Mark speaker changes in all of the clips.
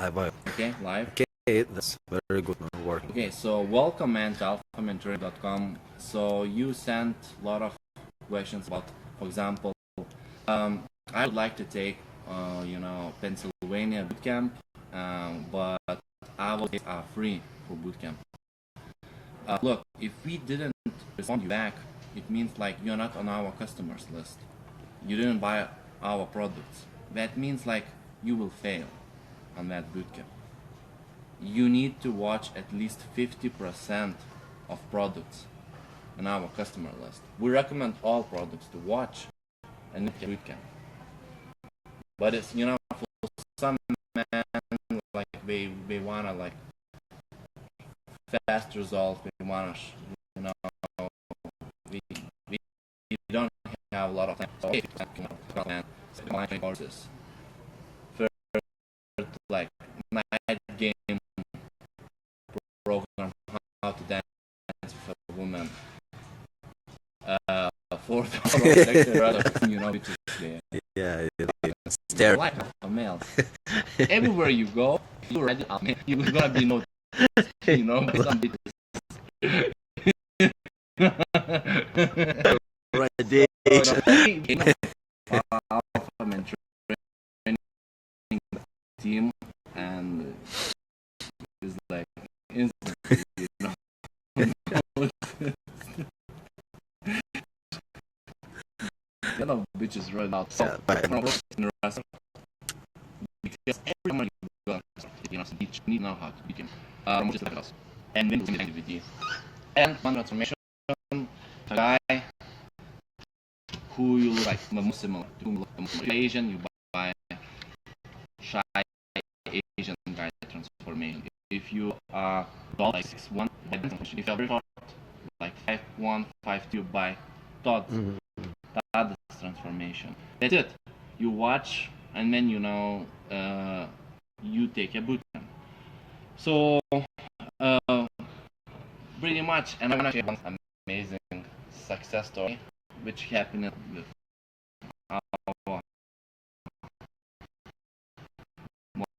Speaker 1: Live.
Speaker 2: Okay, live.
Speaker 1: Okay, that's very good work.
Speaker 2: Okay, so welcome and to Alphamantraining.com. So you sent a lot of questions about, for example, I would like to take, Pennsylvania bootcamp, but hours are free for bootcamp. Look, if we didn't respond you back, it means like you're not on our customers list. You didn't buy our products. That means like you will fail on that bootcamp. You need to watch at least 50% of products on our customer list. We recommend all products to watch and not bootcamp. But it's, for some men, like they wanna like fast results. They wanna, we don't have a lot of time. So courses. First, like night game program, how to dance with a woman. Fourth lecture, which is
Speaker 1: Yeah, stare.
Speaker 2: like a male. Everywhere you go, you're ready. You're gonna be noticed, by some bitches. Alphamantraining team, and it's like instantly, bitches right out. So, because everyone you go, need to know how to begin. Just like us. And then we'll DVD. And one transformation, a guy who you look like the most similar to, whom you look the most Asian, you buy shy Asian guy transformation. If you are tall, like 6'1", if you're very short, like 5'1", 5'2", you buy Todd's. Todd's transformation. That's it. You watch, and then you take a bootcamp. So pretty much, and I want to share one amazing success story which happened with our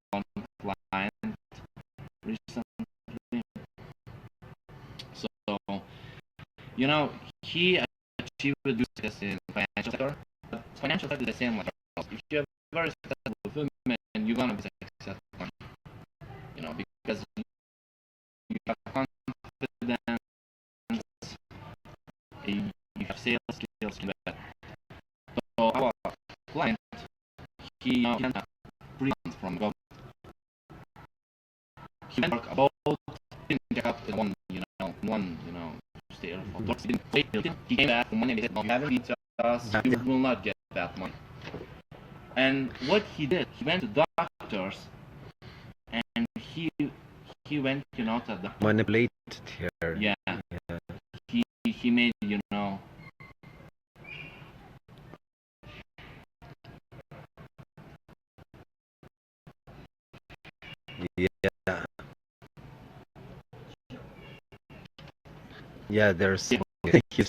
Speaker 2: one client recently. So he achieved success in financial sector. But financial sector is the same like if you're very successful with women, you're gonna be successful. Because you have confidence, you have sales skills. So our client, he had 3 months from government. He went to work about, didn't check up in one state or he didn't wait. He came back for money. They said, no, you haven't beat us. You will not get that money. And what he did, he went to doctors, and he went, to the
Speaker 1: manipulated here.
Speaker 2: Yeah. He made,
Speaker 1: Yeah, there's
Speaker 2: he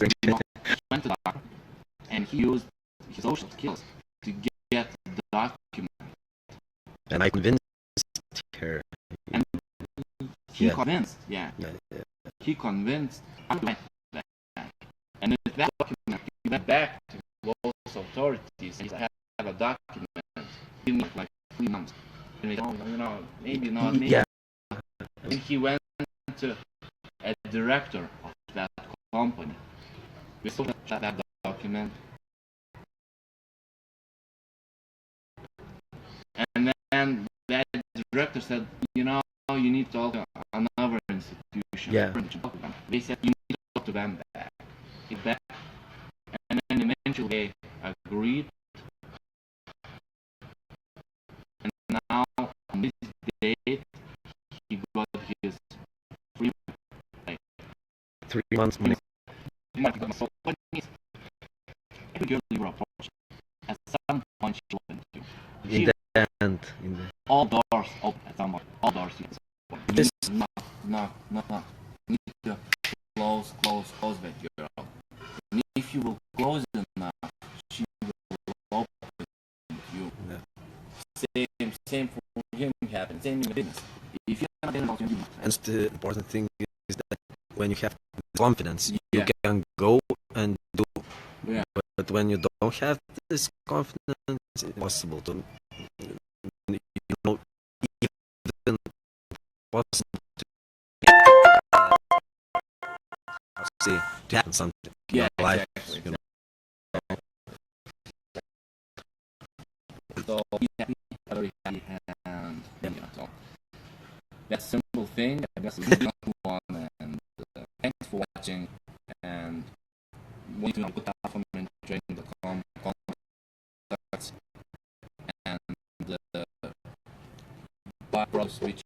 Speaker 2: went to the doctor, and he used his social skills to get the document.
Speaker 1: And I convinced her.
Speaker 2: And he convinced, he convinced. And with that document, he went back to local authorities. He said, I have a document. Give me like 3 months. And they said, maybe not, maybe.
Speaker 1: Yeah.
Speaker 2: And he went to a director of that company. We saw that document. And then that director said, you need to talk to another institution.
Speaker 1: Yeah.
Speaker 2: They said, you need to talk to them back. And then eventually they agreed. And now, on this date, he got his free,
Speaker 1: 3 months money.
Speaker 2: So what it means, every girl you approach, at some point she will open to you.
Speaker 1: In the end.
Speaker 2: All doors open at some point. All doors you open.
Speaker 1: This
Speaker 2: Knock. You need to close that girl. And if you will close enough, she will open to you.
Speaker 1: Yeah.
Speaker 2: Same for him happen. Same in business. If you're not getting opportunity,
Speaker 1: And the important thing is that when you have confidence, you
Speaker 2: Yeah.
Speaker 1: can go and do.
Speaker 2: Yeah.
Speaker 1: But when you don't have this confidence, it's impossible to, even possible to to happen something in
Speaker 2: Yeah,
Speaker 1: your life.
Speaker 2: exactly.
Speaker 1: You know.
Speaker 2: So be happy, very happy, and yeah. So that's a simple thing. I guess we one, and thanks for watching. And want to know good Alphamantraining.com contacts and buy products which